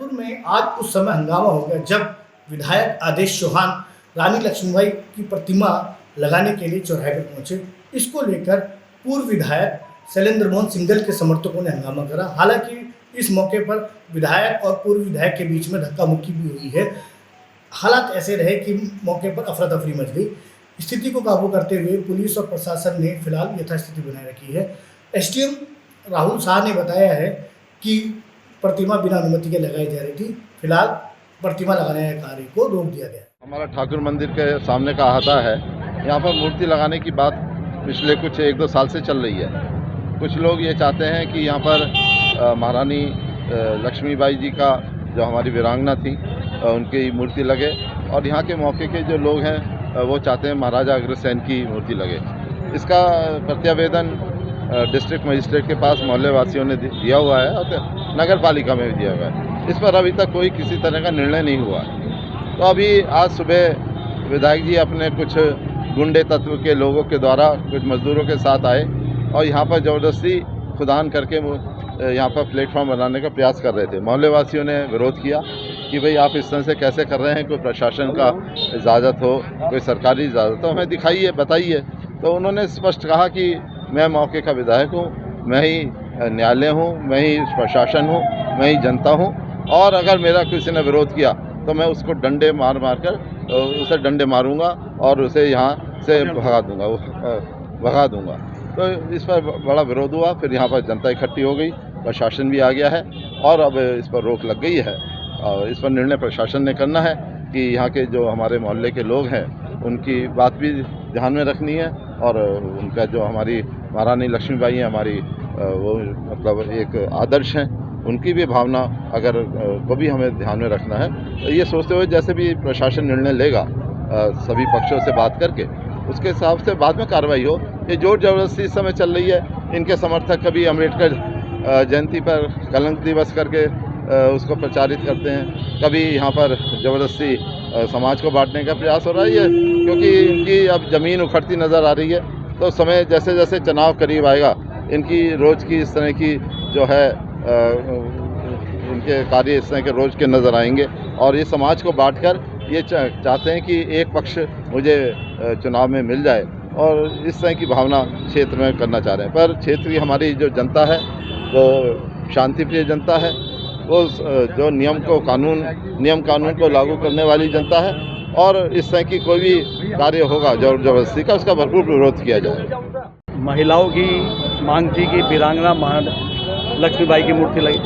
भरतपुर में आज उस समय हंगामा हो गया जब विधायक आदेश चौहान रानी लक्ष्मीबाई की प्रतिमा लगाने के लिए चौराहे पर पहुंचे। इसको लेकर पूर्व विधायक शैलेंद्र मोहन सिंघल के समर्थकों ने हंगामा करा। हालांकि इस मौके पर विधायक और पूर्व विधायक के बीच में धक्का मुक्की भी हुई है। हालात ऐसे रहे कि मौके पर अफरा तफरी मच गई। स्थिति को काबू करते हुए पुलिस और प्रशासन ने फिलहाल यथास्थिति बनाए रखी है। एसडीएम राहुल शाह ने बताया है कि प्रतिमा बिना अनुमति के लगाई जा रही थी। फिलहाल प्रतिमा लगाने के कार्य को रोक दिया गया। हमारा ठाकुर मंदिर के सामने का अहाता है। यहाँ पर मूर्ति लगाने की बात पिछले कुछ 1-2 साल से चल रही है। कुछ लोग ये चाहते हैं कि यहाँ पर महारानी लक्ष्मीबाई जी का जो हमारी वीरांगना थी उनकी मूर्ति लगे, और यहाँ के मौके के जो लोग हैं वो चाहते हैं महाराजा अग्रसेन की मूर्ति लगे। इसका प्रत्यावेदन डिस्ट्रिक्ट मजिस्ट्रेट के पास मोहल्ले वासियों ने दिया हुआ है और नगर पालिका में भी दिया हुआ है। इस पर अभी तक कोई किसी तरह का निर्णय नहीं हुआ है। तो अभी आज सुबह विधायक जी अपने कुछ गुंडे तत्व के लोगों के द्वारा कुछ मजदूरों के साथ आए और यहाँ पर ज़बरदस्ती खुदान करके यहाँ पर प्लेटफॉर्म बनाने का प्रयास कर रहे थे। मोहल्ले वासियों ने विरोध किया कि भाई आप इस तरह से कैसे कर रहे हैं, कोई प्रशासन का इजाज़त हो, कोई सरकारी इजाज़त हो, हमें दिखाइए, बताइए। तो उन्होंने स्पष्ट कहा कि मैं मौके का विधायक हूँ, मैं ही न्यायालय हूँ, मैं ही प्रशासन हूँ, मैं ही जनता हूँ, और अगर मेरा किसी ने विरोध किया तो मैं उसको डंडे मार कर उसे डंडे मारूंगा और उसे यहाँ से भगा दूंगा। तो इस पर बड़ा विरोध हुआ। फिर यहाँ पर जनता इकट्ठी हो गई, प्रशासन भी आ गया है और अब इस पर रोक लग गई है। और इस पर निर्णय प्रशासन ने करना है कि यहाँ के जो हमारे मोहल्ले के लोग हैं उनकी बात भी ध्यान में रखनी है, और उनका जो हमारी महारानी लक्ष्मीबाई हैं, हमारी वो मतलब एक आदर्श हैं, उनकी भी भावना अगर को भी हमें ध्यान में रखना है। तो ये सोचते हुए जैसे भी प्रशासन निर्णय लेगा सभी पक्षों से बात करके उसके हिसाब से बाद में कार्रवाई हो। ये जोर जबरदस्ती इस समय चल रही है। इनके समर्थक कभी अम्बेडकर जयंती पर कलंक दिवस करके उसको प्रचारित करते हैं, कभी यहाँ पर ज़बरदस्ती समाज को बांटने का प्रयास हो रहा है। क्योंकि इनकी अब ज़मीन उखड़ती नज़र आ रही है, तो समय जैसे जैसे चुनाव करीब आएगा इनकी रोज़ की इस तरह की जो है इनके कार्य इस तरह के रोज़ के नज़र आएंगे, और ये समाज को बांटकर ये चाहते हैं कि एक पक्ष मुझे चुनाव में मिल जाए, और इस तरह की भावना क्षेत्र में करना चाह रहे हैं। पर क्षेत्र की हमारी जो जनता है वो शांतिप्रिय जनता है, वो जो नियम कानून को लागू करने वाली जनता है, और इस तरह की कोई भी कार्य होगा जोर जबरदस्ती का, उसका भरपूर विरोध किया जाए। महिलाओं की मांग थी कि वीरांगना लक्ष्मीबाई की मूर्ति लगी।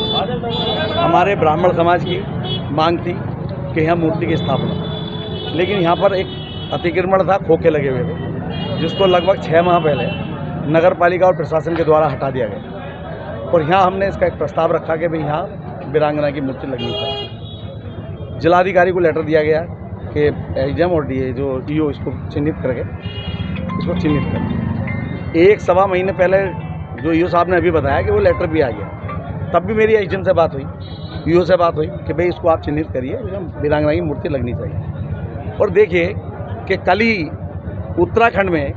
हमारे ब्राह्मण समाज की मांग थी कि यहाँ मूर्ति की स्थापना, लेकिन यहाँ पर एक अतिक्रमण था, खोखे लगे हुए थे, जिसको लगभग 6 माह पहले नगर पालिका और प्रशासन के द्वारा हटा दिया गया। और यहाँ हमने इसका एक प्रस्ताव रखा कि भाई यहाँ वीरांगना की मूर्ति लगनी चाहिए। जिलाधिकारी को लेटर दिया गया कि एसडीएम और डीए जो डीओ इसको चिन्हित करके इसको चिन्हित कर। 1-1.25 महीने पहले जो ईओ साहब ने अभी बताया कि वो लेटर भी आ गया, तब भी मेरी एसडीएम से बात हुई, ईओ से बात हुई कि भाई इसको आप चिन्हित करिए, वीरांगना की मूर्ति लगनी चाहिए। और देखिए कि कल ही उत्तराखंड में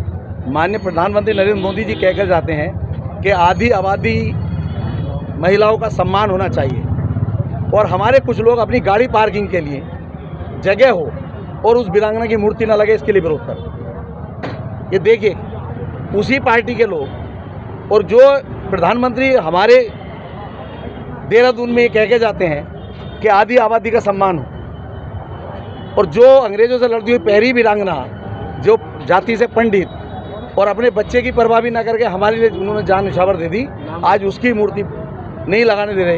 माननीय प्रधानमंत्री नरेंद्र मोदी जी कहकर जाते हैं कि आधी आबादी महिलाओं का सम्मान होना चाहिए, और हमारे कुछ लोग अपनी गाड़ी पार्किंग के लिए जगह हो और उस वीरांगना की मूर्ति न लगे, इसके लिए विरोध कर। ये देखिए उसी पार्टी के लोग, और जो प्रधानमंत्री हमारे देहरादून में ये कह के जाते हैं कि आधी आबादी का सम्मान हो, और जो अंग्रेजों से लड़ती हुई पहली वीरांगना, जो जाति से पंडित और अपने बच्चे की परवाह भी न करके हमारे लिए उन्होंने जान निछावर दे दी, आज उसकी मूर्ति नहीं लगाने दे रहे।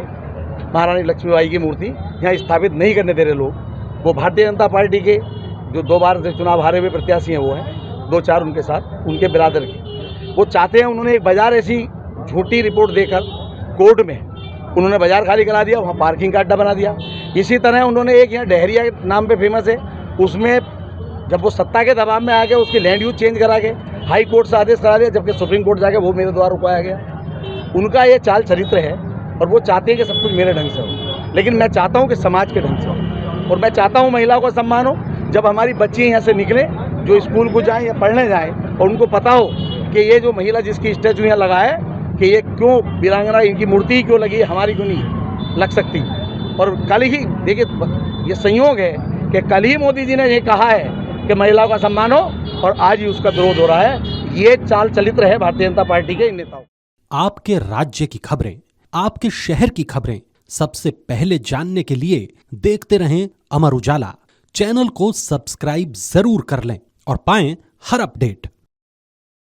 महारानी लक्ष्मीबाई की मूर्ति यहाँ स्थापित नहीं करने दे रहे लोग। वो भारतीय जनता पार्टी के जो 2 बार से चुनाव हारे हुए प्रत्याशी हैं, वो हैं 2-4 उनके साथ, उनके बिरादर के। वो चाहते हैं, उन्होंने एक बाज़ार ऐसी झूठी रिपोर्ट देकर कोर्ट में उन्होंने बाज़ार खाली करा दिया, वहाँ पार्किंग का अड्डा बना दिया। इसी तरह उन्होंने एक यहाँ डहरिया के नाम पे फेमस है, उसमें जब वो सत्ता के दबाव में आ गए उसकी लैंड यूज चेंज करा के हाई कोर्ट से आदेश करा दिया, जबकि सुप्रीम कोर्ट जाके वो मेरे द्वारा रुकवाया गया। उनका ये चाल चरित्र है, और वो चाहते हैं कि सब कुछ मेरे ढंग से हो, लेकिन मैं चाहता हूँ कि समाज के ढंग से हो, और मैं चाहता हूँ महिलाओं का सम्मान हो। जब हमारी बच्ची यहाँ से निकले, जो स्कूल को जाएँ या पढ़ने जाएँ, और उनको पता हो कि ये जो महिला जिसकी स्टैचू यहाँ लगा है कि ये क्यों वीरांगना, इनकी मूर्ति क्यों लगी है, हमारी क्यों नहीं लग सकती। और कल ही देखिए, ये संयोग है कि कल ही मोदी जी ने ये कहा है कि महिलाओं का सम्मान हो और आज ही उसका विरोध हो रहा है। ये चाल चलित रहे भारतीय जनता पार्टी के इन नेताओं। आपके राज्य की खबरें, आपके शहर की खबरें सबसे पहले जानने के लिए देखते रहें अमर उजाला। चैनल को सब्सक्राइब जरूर कर लें और पाएं हर अपडेट।